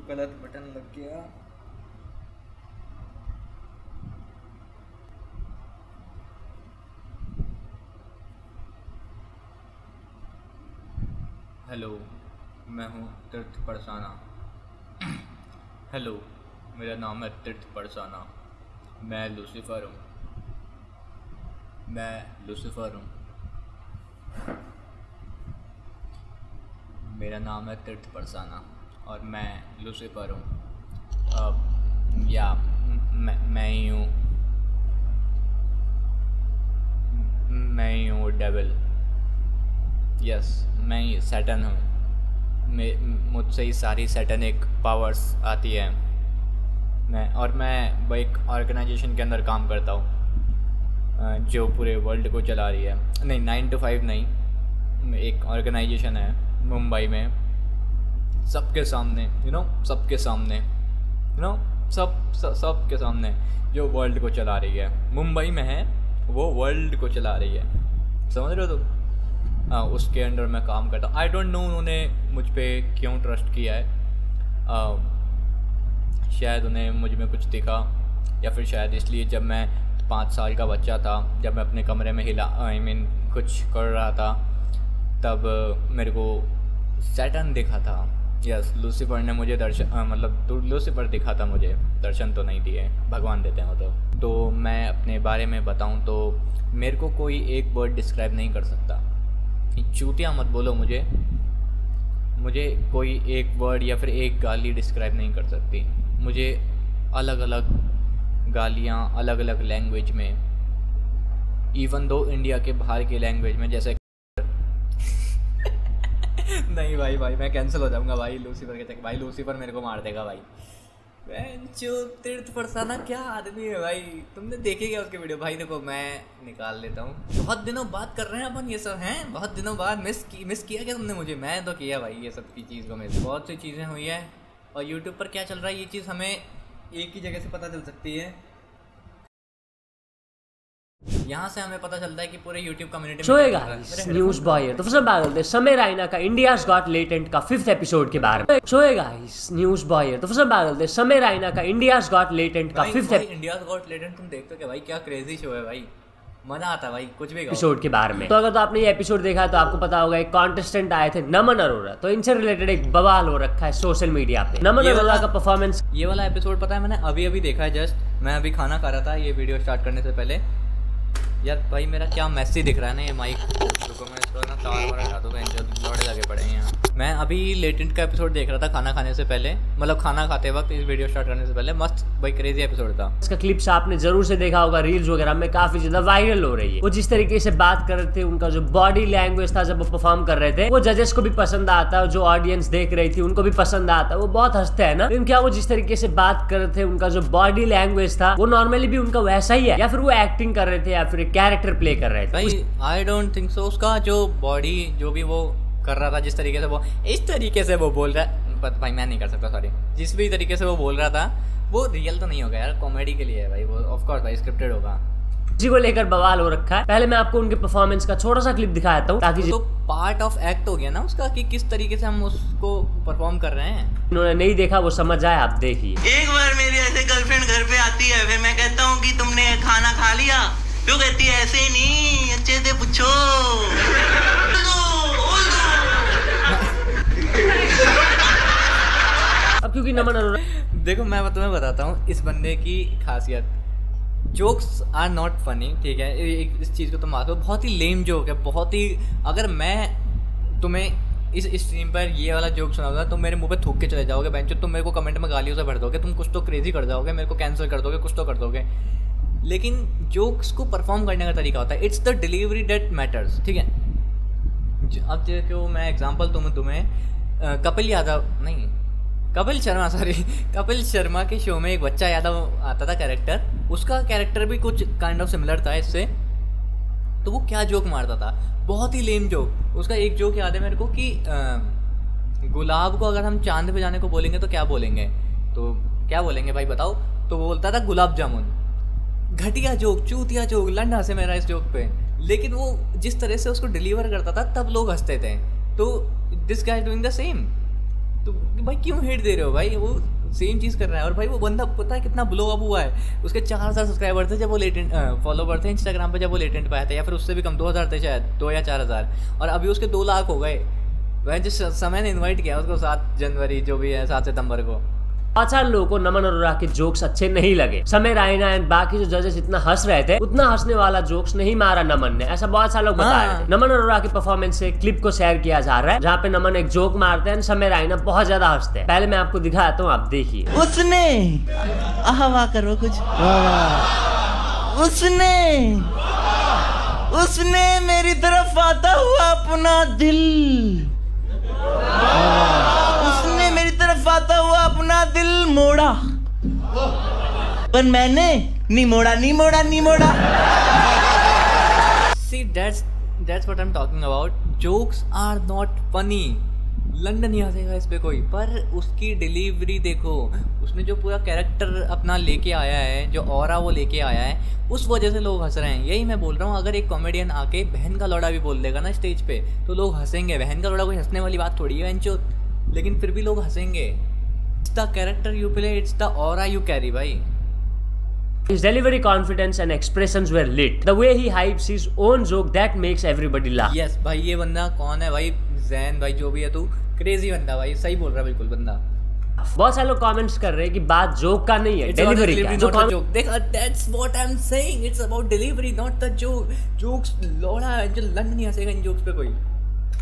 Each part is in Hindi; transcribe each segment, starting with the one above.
गलत बटन लग गया। हेलो, मैं हूँ तीर्थ परसाना। हेलो, मेरा नाम है तीर्थ परसाना। मैं लूसीफर हूँ। मेरा नाम है तीर्थ परसाना और मैं लूसीफर हूँ। या मैं ही हूँ। मैं ही हूँ डेविल। यस, मैं ही सैटन हूँ। मुझसे ही सारी सैटनिक पावर्स आती है। मैं एक ऑर्गेनाइजेशन के अंदर काम करता हूँ जो पूरे वर्ल्ड को चला रही है। नहीं, 9 to 5 नहीं, एक ऑर्गेनाइजेशन है मुंबई में, सबके सामने सबके सामने जो वर्ल्ड को चला रही है। मुंबई में है, वो वर्ल्ड को चला रही है। समझ रहे हो तुम? उसके अंडर मैं काम करता हूँ। आई डोंट नो उन्होंने मुझ पर क्यों ट्रस्ट किया है। शायद उन्हें मुझ में कुछ दिखा, या फिर शायद इसलिए जब मैं 5 साल का बच्चा था, जब मैं अपने कमरे में कुछ कर रहा था, तब मेरे को सैटर्न दिखा था। यस, लूसीफर ने मुझे लूसीफर दिखा था मुझे। दर्शन तो नहीं दिए, भगवान देते हैं वो तो मैं अपने बारे में बताऊं तो मेरे को कोई एक वर्ड डिस्क्राइब नहीं कर सकता। चूतिया मत बोलो मुझे कोई एक वर्ड या फिर एक गाली डिस्क्राइब नहीं कर सकती। मुझे अलग अलग गालियाँ अलग अलग लैंग्वेज में, इवन दो इंडिया के बाहर के लैंग्वेज में, जैसे नहीं भाई मैं कैंसिल हो जाऊंगा भाई लूसीफर के चक्कर। भाई लूसीफर मेरे को मार देगा भाई। तीर्थ परसाना क्या आदमी है भाई। तुमने देखे क्या उसके वीडियो? भाई देखो, मैं निकाल लेता हूँ। बहुत दिनों बाद कर रहे हैं अपन ये सब, हैं बहुत दिनों बाद। मिस किया क्या तुमने मुझे? मैं तो किया भाई ये सब की चीज़ को मिस। बहुत सी चीज़ें हुई है और यूट्यूब पर क्या चल रहा है ये चीज़ हमें एक ही जगह से पता चल सकती है। यहाँ से हमें पता चलता है कि पूरे YouTube कम्युनिटी में शोएगा न्यूज़ बॉय। तो सबसे बात समय रायना का इंडियाज गॉट लेटेंट का 5th एपिसोड के बारे में। शोएगा न्यूज़ बॉय। तो सबसे बात समय रायना का इंडियाज गॉट लेटेंट का 5th इंडियाज गॉट लेटेंट। तुम देखते हो क्या भाई? क्या क्रेजी शो है भाई, मजा आता है भाई कुछ भी एपिसोड के बारे में। तो अगर तो आपने ये एपिसोड देखा है तो आपको पता होगा एक कॉन्टेस्टेंट आए थे नमन अरोरा। तो इनसे रिलेटेड एक बवाल हो रखा है सोशल मीडिया पे। नमन अरोरा का परफॉर्मेंस, ये वाला एपिसोड पता है मैंने अभी देखा है। जस्ट मैं अभी खाना खा रहा था ये वीडियो स्टार्ट करने से पहले। यार भाई मेरा क्या मैसी दिख रहा है ना ये माइक। रुको मैं इसको ना तार वार हटा दूंगा, लौड़े लगे पड़े हैं यहाँ। मैं अभी लेटेंट का एपिसोड देख रहा था खाना खाने से पहले, मतलब खाना खाते वक्त, इस वीडियो स्टार्ट करने से पहले। मस्त भाई, क्रेजी एपिसोड था। इसका क्लिप्स आपने जरूर से देखा होगा, रील्स वगैरह में काफी ज्यादा वायरल हो रही है। वो जिस तरीके से बात कर रहे थे, उनका जो बॉडी लैंग्वेज था जब वो परफॉर्म कर रहे थे, वो जजेस को भी पसंद आता है, जो ऑडियंस देख रही थी उनको भी पसंद आता है। वो बहुत हंसते हैं ना। लेकिन क्या वो जिस तरीके से बात कर रहे थे, उनका जो बॉडी लैंग्वेज था वो नॉर्मली भी उनका वैसा ही है, या फिर वो एक्टिंग कर रहे थे या फिर कैरेक्टर प्ले कर रहे थे? भाई आई डोंट थिंक सो। उसका जो बॉडी जो भी वो कर रहा था, जिस तरीके से वो इस तरीके से वो बोल रहा है, भाई मैं नहीं कर सकता सॉरी, जिस भी तरीके से वो बोल रहा था वो रियल तो नहीं होगा यार, कॉमेडी के लिए है भाई वो। ऑफ कोर्स भाई स्क्रिप्टेड होगा। जी को लेकर बवाल हो रखा है। पहले मैं आपको उनके परफॉर्मेंस का छोटा सा क्लिप दिखाता हूँ, ताकि तो पार्ट ऑफ एक्ट हो गया ना उसका, कि किस तरीके से हम उसको परफॉर्म कर रहे हैं। उन्होंने नहीं देखा वो समझ आए। आप देखिए। एक बार मेरी ऐसे गर्लफ्रेंड घर पे आती है, फिर मैं कहता हूँ कि तुमने खाना खा लिया? क्यों कहती है ऐसे ही नहीं, अच्छे से पूछो। अब क्योंकि नमन अरोरा, देखो मैं तुम्हें बताता हूँ इस बंदे की खासियत। जोक्स आर नॉट फनी, ठीक है, इस चीज़ को तुम मानो, बहुत ही लेम जोक है, बहुत ही। अगर मैं तुम्हें इस स्ट्रीम पर ये वाला जोक सुनाऊंगा तो मेरे मुंह पे थूक के चले जाओगे बेंचो। तुम मेरे को कमेंट में गालियों से भर दोगे, तुम कुछ तो क्रेजी कर जाओगे, मेरे को कैंसिल कर दोगे, कुछ तो कर दोगे। लेकिन जोक्स को परफॉर्म करने का तरीका होता है। It's the delivery that matters, ठीक है। अब देखो मैं एग्जांपल तुम्हें कपिल शर्मा के शो में एक बच्चा यादव आता था कैरेक्टर, उसका कैरेक्टर भी कुछ काइंड ऑफ सिमिलर था इससे। तो वो क्या जोक मारता था, बहुत ही लेम जोक। उसका एक जोक याद है मेरे को कि गुलाब को अगर हम चांद पे जाने को बोलेंगे तो क्या बोलेंगे? तो क्या बोलेंगे भाई बताओ? तो वो बोलता था गुलाब जामुन। घटिया जोक, चूतिया जोक, लंडा से मेरा इस जोक पे। लेकिन वो जिस तरह से उसको डिलीवर करता था तब लोग हंसते थे। तो this guy doing the same. तो भाई क्यों हेट दे रहे हो भाई, वो सेम चीज़ कर रहा है। और भाई वो बंदा पता है कितना ब्लो अप हुआ है, उसके 4000 सब्सक्राइबर थे जब वो लेटेंट फॉलोवर थे इंस्टाग्राम पे जब वो लेटेंट पे आया था, या फिर उससे भी कम 2000 थे शायद, 2 या 4000, और अभी उसके 2 लाख हो गए। वह जिस समय ने इन्वाइट किया उसको 7 जनवरी जो भी है 7 सितंबर को, बहुत सारे लोगों को नमन अरोड़ा के जोक्स अच्छे नहीं लगे। समय रायना एंड बाकी जो जजेस इतना हंस रहे थे, उतना हंसने वाला जोक्स नहीं मारा नमन ने, ऐसा बहुत सारे लोग बता रहे थे। नमन अरोड़ा की परफॉर्मेंस से क्लिप को शेयर किया जा रहा है जहाँ पे नमन एक जोक मारते हैं, समय रायना बहुत ज्यादा हंसते हैं। पहले मैं आपको दिखाता हूँ, आप देखिए। उसने वाह करो कुछ, उसने मेरी तरफ आता हुआ अपना दिल, उसने मेरी तरफ आता हुआ अपना दिल मोड़ा, पर मैंने नहीं मोड़ा। See, that's what I'm talking about. Jokes are not funny. London नहीं हंसेगा इस पे कोई, पर उसकी डिलीवरी देखो, उसने जो पूरा कैरेक्टर अपना लेके आया है, जो ऑरा वो लेके आया है, उस वजह से लोग हंस रहे हैं। यही मैं बोल रहा हूँ, अगर एक कॉमेडियन आके बहन का लौड़ा भी बोल देगा ना स्टेज पे तो लोग हंसेंगे। बहन का लौड़ा कोई हंसने वाली बात थोड़ी है बेंचो, लेकिन फिर भी लोग हंसेंगे। It's the character you play, it's the aura you carry भाई। His delivery, confidence and expressions were lit. The way he hypes his own joke that makes everybody laugh. Yes भाई, ये बंदा कौन है भाई? जैन भाई जो भी है तू, क्रेजी बंदा भाई, सही बोल रहा है बिल्कुल बंदा। बहुत सारे लोग कमेंट्स कर रहे हैं कि बात जोक का नहीं है, डिलीवरी का। जो जोक देख, that's what I'm saying, it's about delivery not the joke. Jokes लौड़ा जो लंड नहीं हंसेगा इन जोक्स पे कोई।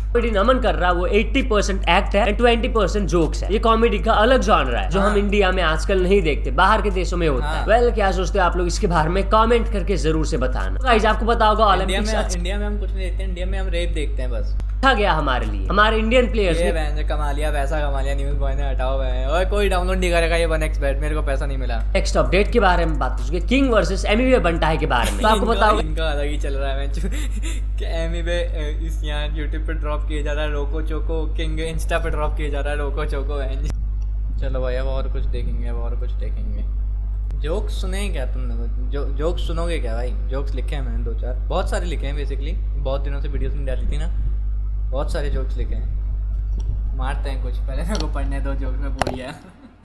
कॉमेडी नमन कर रहा है वो 80% एक्ट है एंड 20% जोक्स है। ये कॉमेडी का अलग जॉनर है जो हम इंडिया में आजकल नहीं देखते, बाहर के देशों में होता है। वेल, क्या सोचते हो आप लोग इसके बारे में कमेंट करके जरूर से बताना। गाइस, आपको पता होगा ओलंपिक्स, इंडिया में हम कुछ नहीं देखते, इंडिया में हम रेप देखते हैं बस। अच्छा गया हमारे लिए, हमारे इंडियन प्लेयर्स ने कमा लिया, पैसा कमा लिया, न्यूज़ बॉय ने हटाओ है, और कोई डाउनलोड नहीं करेगा ये 1xbet, मेरे को पैसा नहीं मिला। नेक्स्ट अपडेट के बारे में बात करेंगे, किंग वर्सेस एमिवे बंटाई के बारे में। तो आपको बताओ इनका अलग ही चल रहा है कि एमिवे इस यहाँ यूट्यूब पे ड्रॉप किया जा रहा है, रोको चोको, किंग इंस्टा पे ड्रॉप किया जा रहा है, रोको चोको। चलो भाई अब और कुछ देखेंगे। जोक्स सुने क्या तुमने? जोक्स सुनोगे क्या भाई? जोक्स लिखे हैं मैंने 2-4, बहुत सारे लिखे हैं बेसिकली, बहुत दिनों से वीडियोस में डाली थी ना, बहुत सारे जोक्स लिखे हैं। मारते हैं कुछ, पहले मेरे को पढ़ने दो जोक्स में भूल गया।